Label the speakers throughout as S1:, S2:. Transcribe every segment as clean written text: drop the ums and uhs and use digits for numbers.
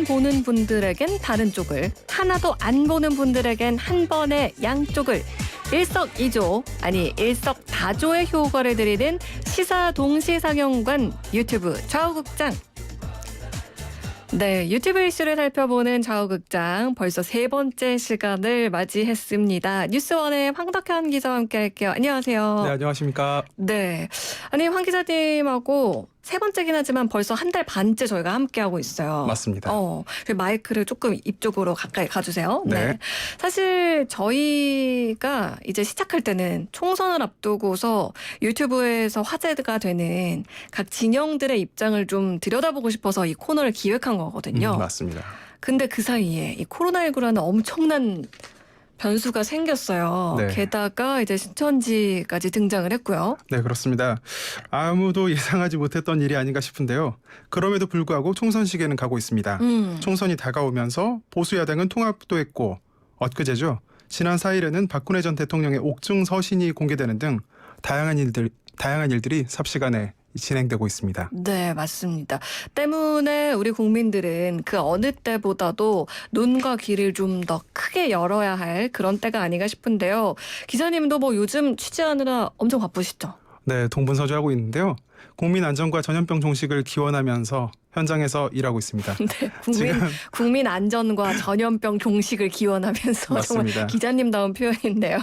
S1: 번 보는 분들에겐 다른 쪽을, 하나도 안 보는 분들에겐 한 번에 양쪽을, 일석이조, 아니 일석다조의 효과를 드리는 시사 동시상영관 유튜브 좌우극장. 네, 유튜브 이슈를 살펴보는 좌우극장 벌써 세 번째 시간을 맞이했습니다. 뉴스원의 황덕현 기자와 함께할게요. 안녕하세요.
S2: 네, 안녕하십니까.
S1: 네, 아니 황 기자님하고 세 번째긴 하지만 벌써 한 달 반째 저희가 함께하고 있어요.
S2: 맞습니다.
S1: 마이크를 조금 입 쪽으로 가까이 가주세요.
S2: 네.
S1: 사실 저희가 이제 시작할 때는 총선을 앞두고서 유튜브에서 화제가 되는 각 진영들의 입장을 좀 들여다보고 싶어서 이 코너를 기획한 거거든요.
S2: 맞습니다.
S1: 근데 그 사이에 이 코로나19라는 엄청난 변수가 생겼어요.
S2: 네.
S1: 게다가 이제 신천지까지 등장을 했고요.
S2: 네, 그렇습니다. 아무도 예상하지 못했던 일이 아닌가 싶은데요. 그럼에도 불구하고 총선 시기에는 가고 있습니다. 총선이 다가오면서 보수 야당은 통합도 했고, 엊그제죠. 지난 4일에는 박근혜 전 대통령의 옥중 서신이 공개되는 등 다양한 일들이 삽시간에 진행되고 있습니다.
S1: 네, 맞습니다. 때문에 우리 국민들은 그 어느 때보다도 눈과 귀를 좀 더 크게 열어야 할 그런 때가 아닌가 싶은데요. 기자님도 뭐 요즘 취재하느라 엄청 바쁘시죠?
S2: 네, 동분서주하고 있는데요. 국민 안전과 전염병 종식을 기원하면서 현장에서 일하고 있습니다.
S1: 네, 국민 안전과 전염병 종식을 기원하면서
S2: 맞습니다.
S1: 정말 기자님다운 표현인데요.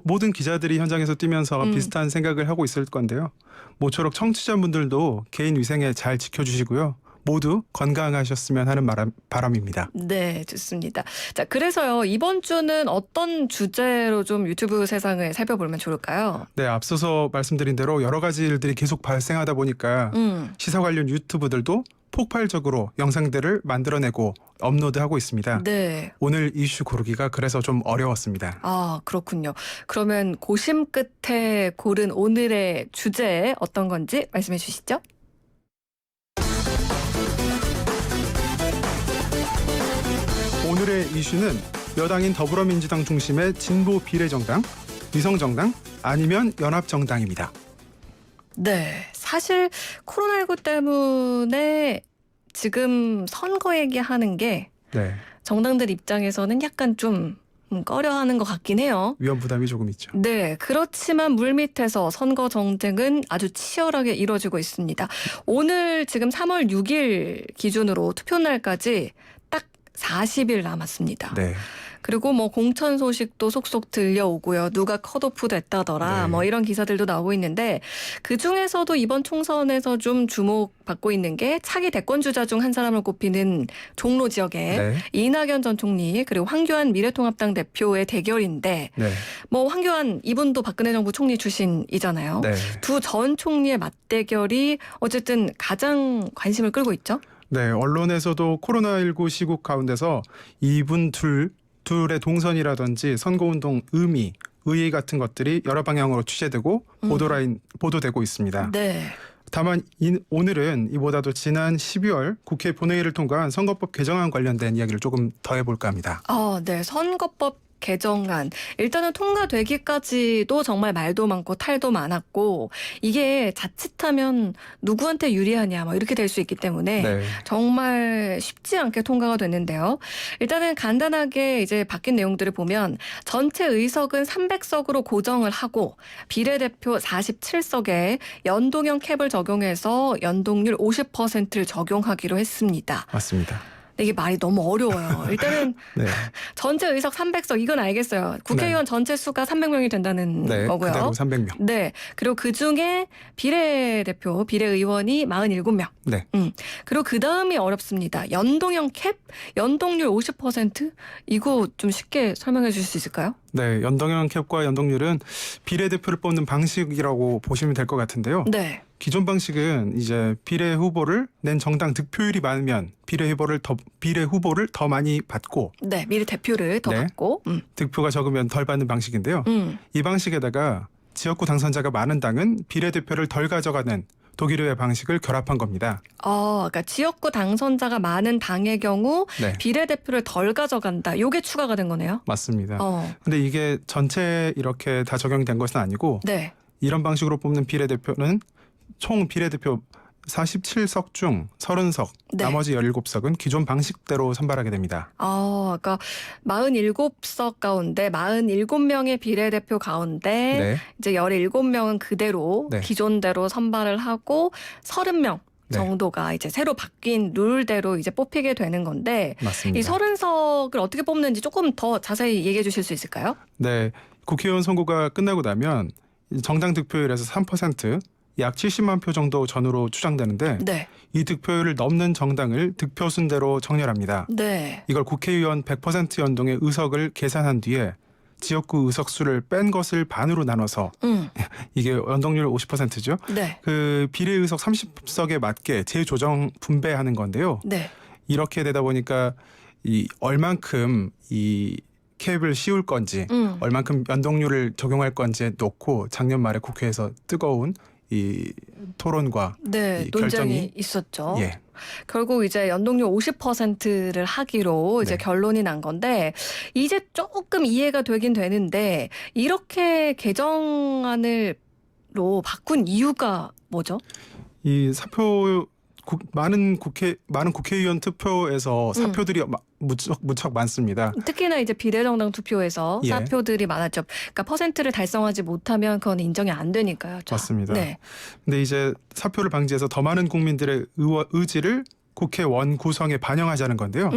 S2: 모든 기자들이 현장에서 뛰면서 비슷한 생각을 하고 있을 건데요. 모쪼록 청취자분들도 개인 위생에 잘 지켜주시고요. 모두 건강하셨으면 하는 바람입니다.
S1: 네, 좋습니다. 자, 그래서요, 이번 주는 어떤 주제로 좀 유튜브 세상을 살펴보면 좋을까요?
S2: 네, 앞서서 말씀드린 대로 여러 가지 일들이 계속 발생하다 보니까 시사 관련 유튜브들도 폭발적으로 영상들을 만들어내고 업로드하고 있습니다.
S1: 네.
S2: 오늘 이슈 고르기가 그래서 좀 어려웠습니다.
S1: 아, 그렇군요. 그러면 고심 끝에 고른 오늘의 주제 어떤 건지 말씀해 주시죠.
S2: 오늘의 이슈는 여당인 더불어민주당 중심의 진보 비례정당, 위성정당, 아니면 연합정당입니다.
S1: 네, 사실 코로나19 때문에 지금 선거 얘기하는 게
S2: 네,
S1: 정당들 입장에서는 약간 좀 꺼려하는 것 같긴 해요.
S2: 위험 부담이 조금 있죠.
S1: 네, 그렇지만 물밑에서 선거 정쟁은 아주 치열하게 이루어지고 있습니다. 오늘 지금 3월 6일 기준으로 투표 날까지 딱 40일 남았습니다.
S2: 네.
S1: 그리고 뭐 공천 소식도 속속 들려오고요. 누가 컷오프 됐다더라.
S2: 네.
S1: 뭐 이런 기사들도 나오고 있는데 그중에서도 이번 총선에서 좀 주목받고 있는 게 차기 대권 주자 중 한 사람을 꼽히는 종로 지역의
S2: 네.
S1: 이낙연 전 총리 그리고 황교안 미래통합당 대표의 대결인데
S2: 네.
S1: 뭐 황교안 이분도 박근혜 정부 총리 출신이잖아요.
S2: 네.
S1: 두 전 총리의 맞대결이 어쨌든 가장 관심을 끌고 있죠.
S2: 네, 언론에서도 코로나19 시국 가운데서 이분 둘의 동선이라든지 선거운동 의미, 의의 같은 것들이 여러 방향으로 취재되고 보도되고 있습니다.
S1: 네.
S2: 다만 오늘은 이보다도 지난 12월 국회 본회의를 통과한 선거법 개정안 관련된 이야기를 조금 더 해볼까 합니다.
S1: 네. 선거법 개정안 일단은 통과되기까지도 정말 말도 많고 탈도 많았고 이게 자칫하면 누구한테 유리하냐 뭐 이렇게 될 수 있기 때문에
S2: 네.
S1: 정말 쉽지 않게 통과가 됐는데요. 일단은 간단하게 이제 바뀐 내용들을 보면 전체 의석은 300석으로 고정을 하고 비례대표 47석에 연동형 캡을 적용해서 연동률 50%를 적용하기로 했습니다.
S2: 맞습니다.
S1: 이게 말이 너무 어려워요. 일단은
S2: 네.
S1: 전체 의석 300석 이건 알겠어요. 국회의원 전체 수가 300명이 된다는
S2: 네,
S1: 거고요.
S2: 그대로 300명.
S1: 네. 그리고 그중에 비례대표, 비례의원이 47명.
S2: 네.
S1: 그리고 그다음이 어렵습니다. 연동형 캡, 연동률 50%? 이거 좀 쉽게 설명해 주실 수 있을까요?
S2: 네, 연동형 캡과 연동률은 비례대표를 뽑는 방식이라고 보시면 될 것 같은데요.
S1: 네.
S2: 기존 방식은 이제 비례 후보를 낸 정당 득표율이 많으면 비례 후보를 더 많이 받고
S1: 네. 미래 대표를 더
S2: 네.
S1: 받고.
S2: 득표가 적으면 덜 받는 방식인데요. 이 방식에다가 지역구 당선자가 많은 당은 비례대표를 덜 가져가는 독일의 방식을 결합한 겁니다.
S1: 그러니까 지역구 당선자가 많은 당의 경우
S2: 네.
S1: 비례대표를 덜 가져간다. 이게 추가가 된 거네요.
S2: 맞습니다. 근데 이게 전체 이렇게 다 적용된 것은 아니고
S1: 네.
S2: 이런 방식으로 뽑는 비례대표는 총 비례대표 47석 중 30석,
S1: 네.
S2: 나머지 17석은 기존 방식대로 선발하게 됩니다.
S1: 그러니까 47석 가운데 47명의 비례대표 가운데
S2: 네.
S1: 이제 17명은 그대로
S2: 네.
S1: 기존대로 선발을 하고 30명
S2: 네.
S1: 정도가 이제 새로 바뀐 룰대로 이제 뽑히게 되는 건데
S2: 맞습니다.
S1: 이 30석을 어떻게 뽑는지 조금 더 자세히 얘기해 주실 수 있을까요?
S2: 네. 국회의원 선거가 끝나고 나면 정당 득표율에서 3%, 약 70만 표 정도 전후로 추정되는데
S1: 네.
S2: 이 득표율을 넘는 정당을 득표순대로 정렬합니다.
S1: 네.
S2: 이걸 국회의원 100% 연동의 의석을 계산한 뒤에 지역구 의석수를 뺀 것을 반으로 나눠서 이게 연동률 50%죠.
S1: 네.
S2: 그 비례 의석 30석에 맞게 재조정 분배하는 건데요.
S1: 네.
S2: 이렇게 되다 보니까 이 얼만큼 이 캡을 씌울 건지 얼만큼 연동률을 적용할 건지에 놓고 작년 말에 국회에서 뜨거운 이 토론과
S1: 네,
S2: 이
S1: 논쟁이
S2: 결정이
S1: 있었죠.
S2: 예.
S1: 결국 이제 연동률 50%를 하기로 이제
S2: 네.
S1: 결론이 난 건데 이제 조금 이해가 되긴 되는데 이렇게 개정안으로 바꾼 이유가 뭐죠?
S2: 이 사표 많은 국회의원 투표에서 사표들이 무척 많습니다.
S1: 특히나 이제 비례정당 투표에서
S2: 예.
S1: 사표들이 많았죠. 그러니까 퍼센트를 달성하지 못하면 그건 인정이 안 되니까요. 자,
S2: 맞습니다.
S1: 네.
S2: 근데 이제 사표를 방지해서 더 많은 국민들의 의지를 국회 원 구성에 반영하자는 건데요.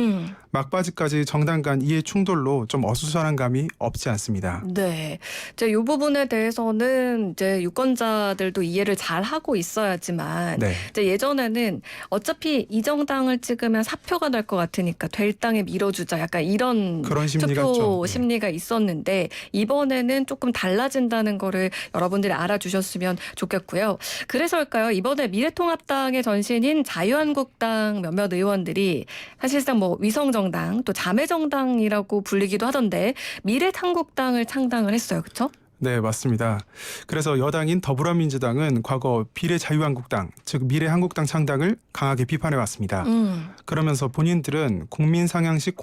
S2: 막바지까지 정당 간 이해 충돌로 좀 어수선한 감이 없지 않습니다.
S1: 네. 이제 이 부분에 대해서는 이제 유권자들도 이해를 잘 하고 있어야지만
S2: 네.
S1: 이제 예전에는 어차피 이 정당을 찍으면 사표가 날 것 같으니까 될 땅에 밀어주자 약간 이런
S2: 그런 심리가
S1: 투표
S2: 좀, 예.
S1: 심리가 있었는데 이번에는 조금 달라진다는 거를 여러분들이 알아주셨으면 좋겠고요. 그래서일까요? 이번에 미래통합당의 전신인 자유한국당 몇몇 의원들이 사실상 뭐 위성정당 또 자매정당이라고 불리기도 하던데 미래한국당을 창당을 했어요. 그렇죠?
S2: 네, 맞습니다. 그래서 여당인 더불어민주당은 과거 비례자유한국당, 즉 미래한국당 창당을 강하게 비판해 왔습니다. 그러면서 본인들은 국민 상향식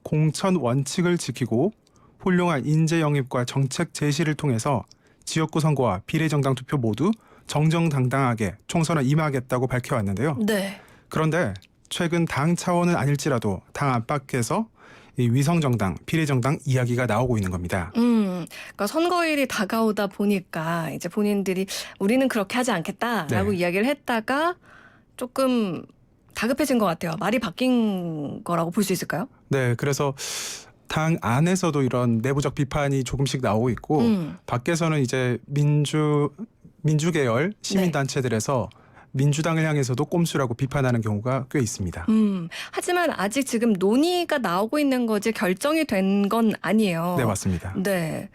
S2: 공천 원칙을 지키고 훌륭한 인재 영입과 정책 제시를 통해서 지역구 선거와 비례정당 투표 모두 정정당당하게 총선에 임하겠다고 밝혀왔는데요.
S1: 네.
S2: 그런데 최근 당 차원은 아닐지라도 당 안팎에서 이 위성정당, 비례정당 이야기가 나오고 있는 겁니다.
S1: 그러니까 선거일이 다가오다 보니까 이제 본인들이 우리는 그렇게 하지 않겠다라고
S2: 네.
S1: 이야기를 했다가 조금 다급해진 것 같아요. 말이 바뀐 거라고 볼 수 있을까요?
S2: 네, 그래서 당 안에서도 이런 내부적 비판이 조금씩 나오고 있고 밖에서는 이제 민주계열 시민단체들에서 민주당을 향해서도 꼼수라고 비판하는 경우가 꽤 있습니다.
S1: 하지만 아직 지금 논의가 나오고 있는 거지 결정이 된 건 아니에요.
S2: 네, 맞습니다.
S1: 네.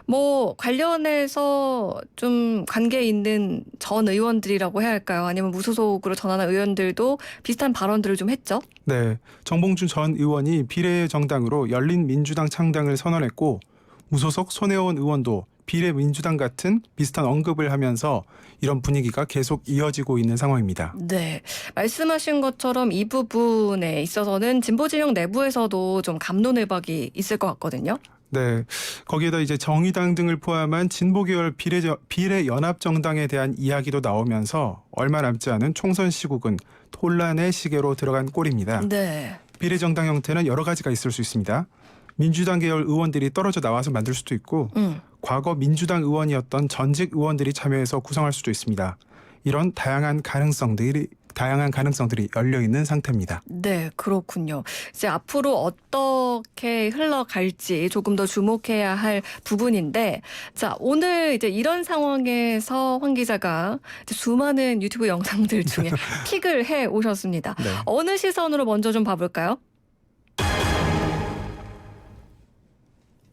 S1: 뭐 관련해서 좀 관계 있는 전 의원들이라고 해야 할까요? 아니면 무소속으로 전환한 의원들도 비슷한 발언들을 좀 했죠?
S2: 네, 정봉준 전 의원이 비례정당으로 열린민주당 창당을 선언했고 무소속 손혜원 의원도 비례민주당 같은 비슷한 언급을 하면서 이런 분위기가 계속 이어지고 있는 상황입니다.
S1: 네. 말씀하신 것처럼 이 부분에 있어서는 진보 진영 내부에서도 좀 갑론을박이 있을 것 같거든요.
S2: 네, 거기에다 이제 정의당 등을 포함한 진보계열 비례연합정당에 대한 이야기도 나오면서 얼마 남지 않은 총선 시국은 혼란의 시계로 들어간 꼴입니다.
S1: 네.
S2: 비례정당 형태는 여러 가지가 있을 수 있습니다. 민주당 계열 의원들이 떨어져 나와서 만들 수도 있고 과거 민주당 의원이었던 전직 의원들이 참여해서 구성할 수도 있습니다. 이런 다양한 가능성들이 열려 있는 상태입니다.
S1: 네, 그렇군요. 이제 앞으로 어떻게 흘러갈지 조금 더 주목해야 할 부분인데, 자, 오늘 이제 이런 상황에서 황 기자가 이제 수많은 유튜브 영상들 중에 픽을 해 오셨습니다.
S2: 네.
S1: 어느 시선으로 먼저 좀 봐볼까요?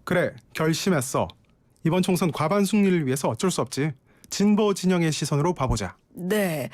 S2: 그래, 결심했어. 이번 총선 과반 승리를 위해서 어쩔 수 없지. 진보 진영의 시선으로 봐보자.
S1: 네.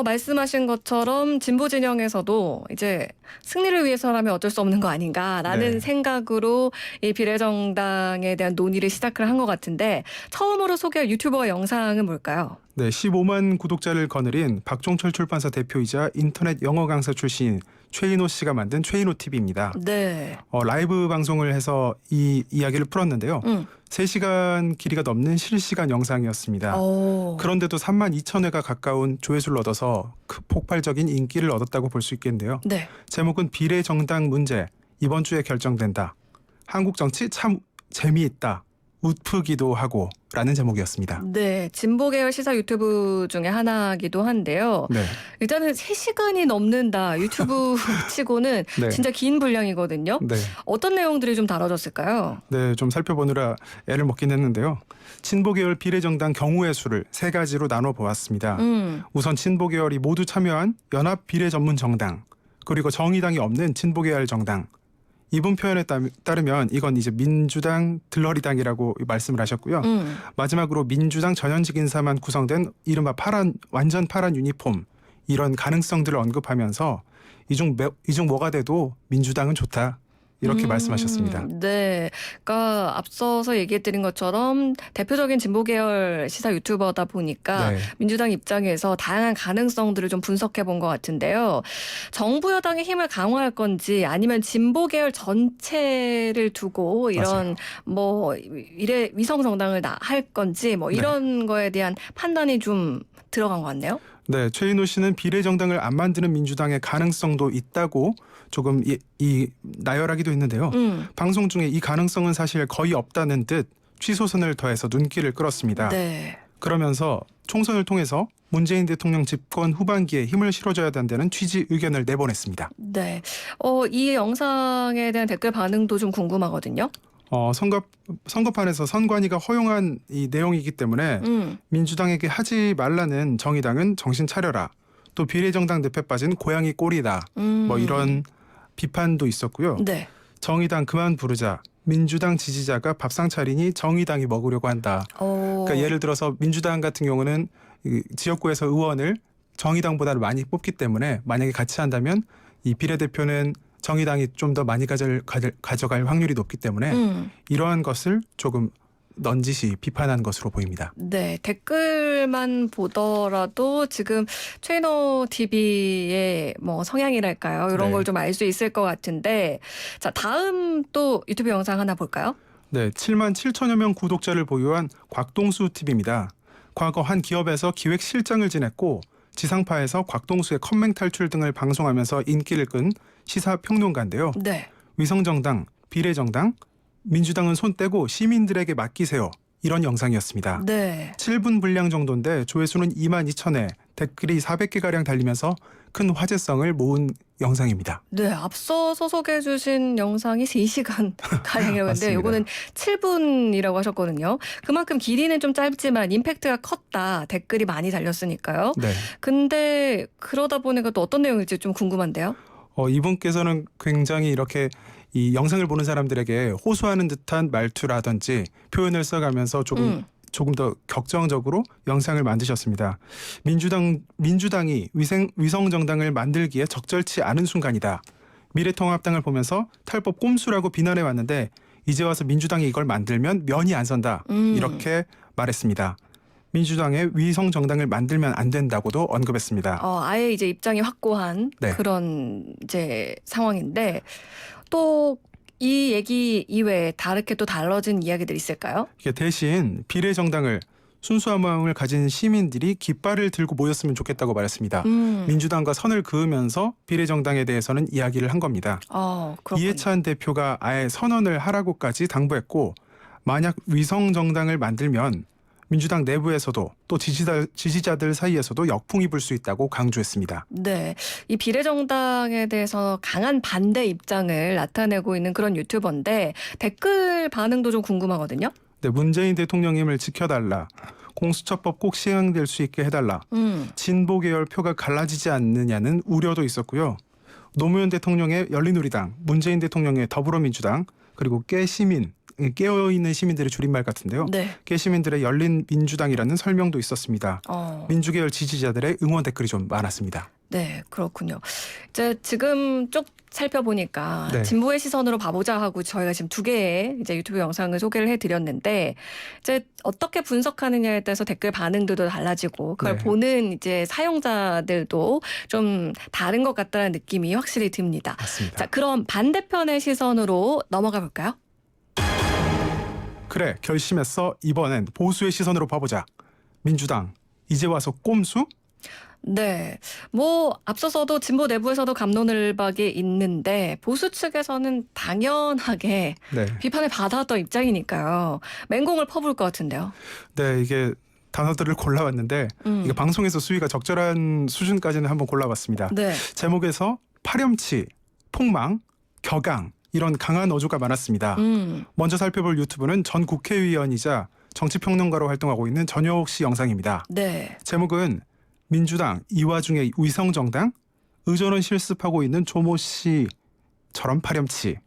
S1: 말씀하신 것처럼 진보 진영에서도 이제 승리를 위해서라면 어쩔 수 없는 거 아닌가라는
S2: 네.
S1: 생각으로 이 비례정당에 대한 논의를 시작을 한 것 같은데 처음으로 소개할 유튜버 영상은 뭘까요?
S2: 네, 15만 구독자를 거느린 박종철 출판사 대표이자 인터넷 영어 강사 출신 최인호 씨가 만든 최인호 TV입니다.
S1: 네.
S2: 라이브 방송을 해서 이 이야기를 풀었는데요. 3시간 길이가 넘는 실시간 영상이었습니다. 그런데도 32,000회가 가까운 조회수를 얻어서 폭발적인 인기를 얻었다고 볼 수 있겠는데요.
S1: 네.
S2: 제목은 비례정당 문제 이번 주에 결정된다. 한국 정치 참 재미있다. 웃프기도 하고 라는 제목이었습니다.
S1: 네, 진보 계열 시사 유튜브 중에 하나이기도 한데요.
S2: 네.
S1: 일단은 3시간이 넘는다 유튜브 치고는
S2: 네.
S1: 진짜 긴 분량이거든요.
S2: 네.
S1: 어떤 내용들이 좀 다뤄졌을까요?
S2: 네, 좀 살펴보느라 애를 먹긴 했는데요. 친보 계열 비례정당 경우의 수를 3가지로 나눠 보았습니다. 우선 친보 계열이 모두 참여한 연합 비례 전문 정당, 그리고 정의당이 없는 진보 계열 정당. 이분 표현에 따르면 이건 이제 민주당 들러리당이라고 말씀을 하셨고요. 마지막으로 민주당 전현직 인사만 구성된 이른바 완전 파란 유니폼, 이런 가능성들을 언급하면서 이 중 뭐가 돼도 민주당은 좋다. 이렇게 말씀하셨습니다.
S1: 네. 그러니까 앞서서 얘기해드린 것처럼 대표적인 진보 계열 시사 유튜버다 보니까
S2: 네.
S1: 민주당 입장에서 다양한 가능성들을 좀 분석해 본 것 같은데요. 정부 여당의 힘을 강화할 건지 아니면 진보 계열 전체를 두고 이런 뭐 위성 정당을 할 건지 뭐 이런 거에 대한 판단이 좀 들어간 것 같네요.
S2: 네, 최인호 씨는 비례정당을 안 만드는 민주당의 가능성도 있다고 조금 나열하기도 했는데요. 방송 중에 이 가능성은 사실 거의 없다는 듯 취소선을 더해서 눈길을 끌었습니다.
S1: 네.
S2: 그러면서 총선을 통해서 문재인 대통령 집권 후반기에 힘을 실어줘야 된다는 취지 의견을 내보냈습니다.
S1: 네. 이 영상에 대한 댓글 반응도 좀 궁금하거든요.
S2: 선거판에서 선관위가 허용한 이 내용이기 때문에 민주당에게 하지 말라는 정의당은 정신 차려라. 또 비례정당 늪에 빠진 고양이 꼴이다. 뭐 이런 비판도 있었고요.
S1: 네.
S2: 정의당 그만 부르자. 민주당 지지자가 밥상 차리니 정의당이 먹으려고 한다. 그러니까 예를 들어서 민주당 같은 경우는 지역구에서 의원을 정의당보다 많이 뽑기 때문에 만약에 같이 한다면 이 비례대표는 정의당이 좀 더 많이 가져갈 확률이 높기 때문에 이러한 것을 조금 넌지시 비판한 것으로 보입니다.
S1: 네, 댓글만 보더라도 지금 최인호 TV의 뭐 성향이랄까요? 이런
S2: 네.
S1: 걸 좀 알 수 있을 것 같은데, 자, 다음 또 유튜브 영상 하나 볼까요?
S2: 네, 7만 7천여 명 구독자를 보유한 곽동수 TV입니다. 과거 한 기업에서 기획실장을 지냈고 지상파에서 곽동수의 컴맹 탈출 등을 방송하면서 인기를 끈 시사평론가인데요.
S1: 네.
S2: 위성정당, 비례정당, 민주당은 손 떼고 시민들에게 맡기세요. 이런 영상이었습니다.
S1: 네.
S2: 7분 분량 정도인데 조회수는 2만 2천회, 댓글이 400개가량 달리면서 큰 화제성을 모은 영상입니다.
S1: 네, 앞서 소개해 주신 영상이 3시간 가량이었는데
S2: 맞습니다.
S1: 요거는 7분이라고 하셨거든요. 그만큼 길이는 좀 짧지만 임팩트가 컸다. 댓글이 많이 달렸으니까요.
S2: 네.
S1: 근데 그러다 보니까 또 어떤 내용일지 좀 궁금한데요.
S2: 이분께서는 굉장히 이렇게 이 영상을 보는 사람들에게 호소하는 듯한 말투라든지 표현을 써가면서 조금 더 격정적으로 영상을 만드셨습니다. 민주당이 위성 정당을 만들기에 적절치 않은 순간이다. 미래통합당을 보면서 탈법 꼼수라고 비난해 왔는데 이제 와서 민주당이 이걸 만들면 면이 안 선다. 이렇게 말했습니다. 민주당의 위성 정당을 만들면 안 된다고도 언급했습니다.
S1: 아예 이제 입장이 확고한
S2: 네.
S1: 그런 이제 상황인데 또 이 얘기 이외에 다르게 또 달라진 이야기들이 있을까요?
S2: 이게 대신 비례정당을 순수한 마음을 가진 시민들이 깃발을 들고 모였으면 좋겠다고 말했습니다. 민주당과 선을 그으면서 비례정당에 대해서는 이야기를 한 겁니다.
S1: 그렇군요.
S2: 이해찬 대표가 아예 선언을 하라고까지 당부했고 만약 위성정당을 만들면 민주당 내부에서도 또 지지자들 사이에서도 역풍이 불 수 있다고 강조했습니다.
S1: 네, 이 비례정당에 대해서 강한 반대 입장을 나타내고 있는 그런 유튜버인데 댓글 반응도 좀 궁금하거든요.
S2: 네, 문재인 대통령님을 지켜달라. 공수처법 꼭 시행될 수 있게 해달라. 진보 계열 표가 갈라지지 않느냐는 우려도 있었고요. 노무현 대통령의 열린우리당, 문재인 대통령의 더불어민주당, 그리고 깨어있는 시민들의 줄임말 같은데요.
S1: 네.
S2: 깨시민들의 열린민주당이라는 설명도 있었습니다. 민주계열 지지자들의 응원 댓글이 좀 많았습니다.
S1: 네, 그렇군요. 이제 지금 쭉 살펴보니까
S2: 네.
S1: 진보의 시선으로 봐보자 하고 저희가 지금 2개의 이제 유튜브 영상을 소개를 해드렸는데 이제 어떻게 분석하느냐에 따라서 댓글 반응들도 달라지고 그걸
S2: 네.
S1: 보는 이제 사용자들도 좀 다른 것 같다는 느낌이 확실히 듭니다.
S2: 맞습니다.
S1: 자, 그럼 반대편의 시선으로 넘어가 볼까요?
S2: 그래, 결심했어. 이번엔 보수의 시선으로 봐보자. 민주당 이제 와서 꼼수?
S1: 네. 뭐 앞서서도 진보 내부에서도 갑론을박이 있는데 보수 측에서는 당연하게
S2: 네.
S1: 비판을 받아왔던 입장이니까요. 맹공을 퍼부을 것 같은데요.
S2: 네, 이게 단어들을 골라왔는데 이게 방송에서 수위가 적절한 수준까지는 한번 골라봤습니다.
S1: 네.
S2: 제목에서 파렴치, 폭망, 격앙 이런 강한 어조가 많았습니다. 먼저 살펴볼 유튜브는 전 국회의원이자 정치평론가로 활동하고 있는 전효옥 씨 영상입니다.
S1: 네.
S2: 제목은 민주당 이 와중에 위성정당 의전원 실습하고 있는 조모 씨처럼 파렴치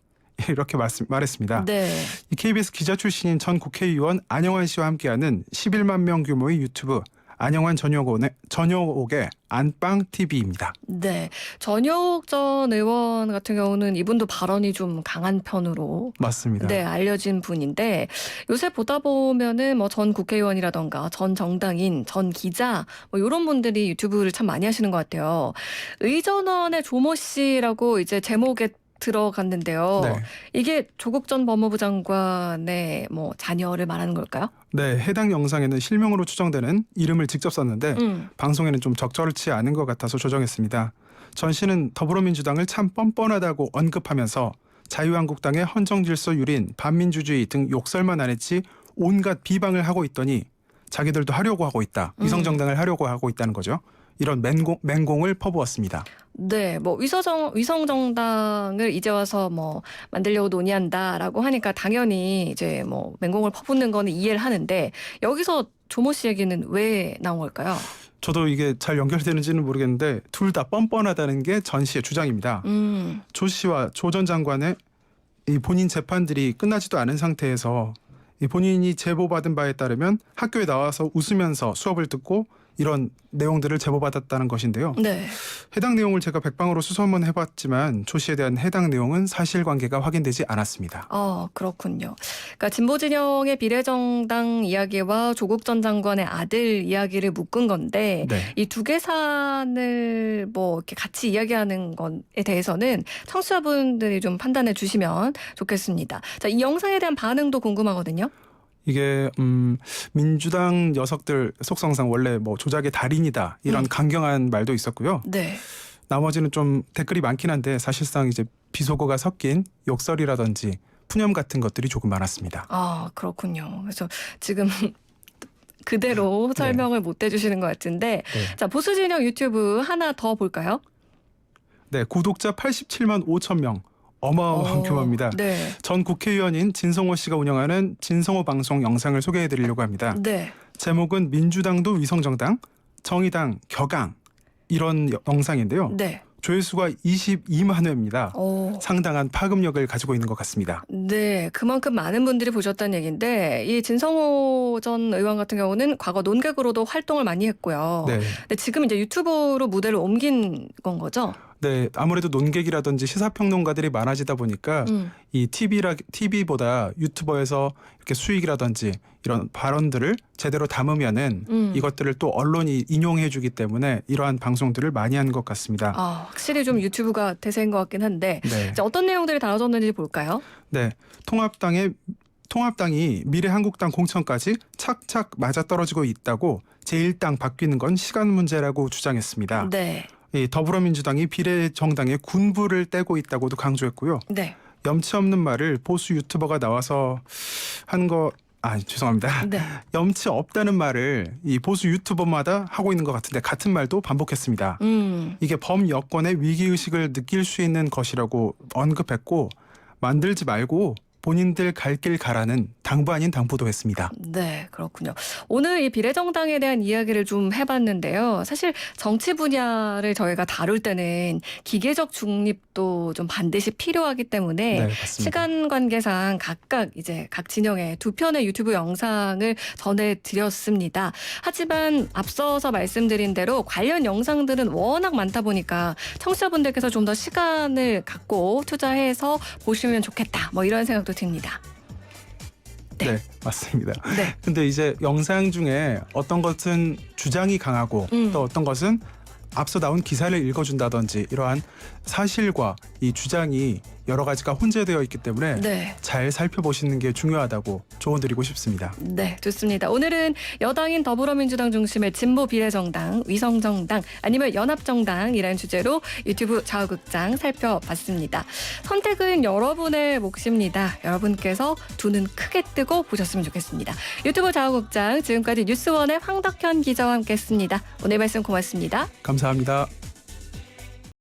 S2: 이렇게 말했습니다.
S1: 네.
S2: 이 KBS 기자 출신인 전 국회의원 안영환 씨와 함께하는 11만 명 규모의 유튜브 안영환 전효옥의 안방 TV입니다.
S1: 네. 전효옥 전 의원 같은 경우는 이분도 발언이 좀 강한 편으로
S2: 맞습니다.
S1: 네, 알려진 분인데 요새 보다 보면은 뭐 전 국회의원이라던가 전 정당인, 전 기자 뭐 이런 분들이 유튜브를 참 많이 하시는 것 같아요. 의전원의 조모 씨라고 이제 제목에 들어갔는데요.
S2: 네.
S1: 이게 조국 전 법무부 장관의 뭐 자녀를 말하는 걸까요?
S2: 네, 해당 영상에는 실명으로 추정되는 이름을 직접 썼는데 방송에는 좀 적절치 않은 것 같아서 조정했습니다. 전 씨는 더불어민주당을 참 뻔뻔하다고 언급하면서 자유한국당의 헌정질서 유린, 반민주주의 등 욕설만 안 했지 온갖 비방을 하고 있더니 자기들도 하려고 하고 있다. 위성정당을 하려고 하고 있다는 거죠. 이런 맹공을 퍼부었습니다.
S1: 네, 뭐 위성정당을 이제 와서 뭐 만들려고 논의한다라고 하니까 당연히 이제 뭐 맹공을 퍼붓는 거는 이해를 하는데 여기서 조모 씨 얘기는 왜 나온 걸까요?
S2: 저도 이게 잘 연결되는지는 모르겠는데 둘 다 뻔뻔하다는 게 전 씨의 주장입니다. 조 씨와 조 전 장관의 이 본인 재판들이 끝나지도 않은 상태에서 이 본인이 제보받은 바에 따르면 학교에 나와서 웃으면서 수업을 듣고 이런 내용들을 제보받았다는 것인데요.
S1: 네.
S2: 해당 내용을 제가 백방으로 수소 한번 해봤지만 조 씨에 대한 해당 내용은 사실관계가 확인되지 않았습니다.
S1: 그렇군요. 그러니까 진보 진영의 비례정당 이야기와 조국 전 장관의 아들 이야기를 묶은 건데
S2: 네.
S1: 이 두 개 사안을 뭐 이렇게 같이 이야기하는 것에 대해서는 청취자분들이 좀 판단해 주시면 좋겠습니다. 자, 이 영상에 대한 반응도 궁금하거든요.
S2: 이게 민주당 녀석들 속성상 원래 뭐 조작의 달인이다 이런 강경한 말도 있었고요.
S1: 네.
S2: 나머지는 좀 댓글이 많긴 한데 사실상 이제 비속어가 섞인 욕설이라든지 푸념 같은 것들이 조금 많았습니다.
S1: 그렇군요. 그래서 지금 그대로 설명을 못 해주시는 것 같은데
S2: 네.
S1: 자, 보수 진영 유튜브 하나 더 볼까요?
S2: 네, 구독자 87만 5천 명. 어마어마한 규모입니다.
S1: 네.
S2: 전 국회의원인 진성호 씨가 운영하는 진성호 방송 영상을 소개해드리려고 합니다.
S1: 네.
S2: 제목은 민주당도 위성정당, 정의당 격앙 이런 영상인데요.
S1: 네.
S2: 조회수가 22만 회입니다.
S1: 오.
S2: 상당한 파급력을 가지고 있는 것 같습니다.
S1: 네, 그만큼 많은 분들이 보셨다는 얘기인데 이 진성호 전 의원 같은 경우는 과거 논객으로도 활동을 많이 했고요.
S2: 네.
S1: 근데 지금 이제 유튜브로 무대를 옮긴 건 거죠?
S2: 네, 아무래도 논객이라든지 시사평론가들이 많아지다 보니까 이 TV보다 유튜버에서 이렇게 수익이라든지 이런 발언들을 제대로 담으면은 이것들을 또 언론이 인용해주기 때문에 이러한 방송들을 많이 하는 것 같습니다.
S1: 확실히 좀 유튜브가 대세인 것 같긴 한데
S2: 네.
S1: 자, 어떤 내용들이 다뤄졌는지 볼까요?
S2: 네, 통합당이 미래한국당 공천까지 착착 맞아떨어지고 있다고 제1당 바뀌는 건 시간 문제라고 주장했습니다.
S1: 네.
S2: 이 더불어민주당이 비례정당에 군부를 떼고 있다고도 강조했고요.
S1: 네.
S2: 염치 없는 말을 보수 유튜버가 나와서 한 거 죄송합니다.
S1: 네.
S2: 염치 없다는 말을 이 보수 유튜버마다 하고 있는 것 같은데 같은 말도 반복했습니다. 이게 범여권의 위기의식을 느낄 수 있는 것이라고 언급했고 만들지 말고 본인들 갈 길 가라는 당부 아닌 당부도 했습니다.
S1: 네, 그렇군요. 오늘 이 비례정당에 대한 이야기를 좀 해봤는데요. 사실 정치 분야를 저희가 다룰 때는 기계적 중립도 좀 반드시 필요하기 때문에
S2: 네, 맞습니다.
S1: 시간 관계상 각각 이제 각 진영의 두 편의 유튜브 영상을 전해드렸습니다. 하지만 앞서서 말씀드린 대로 관련 영상들은 워낙 많다 보니까 청취자분들께서 좀 더 시간을 갖고 투자해서 보시면 좋겠다. 뭐 이런 생각도 듭니다.
S2: 네, 맞습니다.
S1: 네.
S2: 근데 이제 영상 중에 어떤 것은 주장이 강하고 또 어떤 것은 앞서 나온 기사를 읽어준다든지 이러한 사실과 이 주장이 여러 가지가 혼재되어 있기 때문에
S1: 네.
S2: 잘 살펴보시는 게 중요하다고 조언드리고 싶습니다.
S1: 네, 좋습니다. 오늘은 여당인 더불어민주당 중심의 진보 비례정당, 위성정당 아니면 연합정당이라는 주제로 유튜브 좌우극장 살펴봤습니다. 선택은 여러분의 몫입니다. 여러분께서 두 눈 크게 뜨고 보셨으면 좋겠습니다. 유튜브 좌우극장 지금까지 뉴스원의 황덕현 기자와 함께했습니다. 오늘 말씀 고맙습니다.
S2: 감사합니다.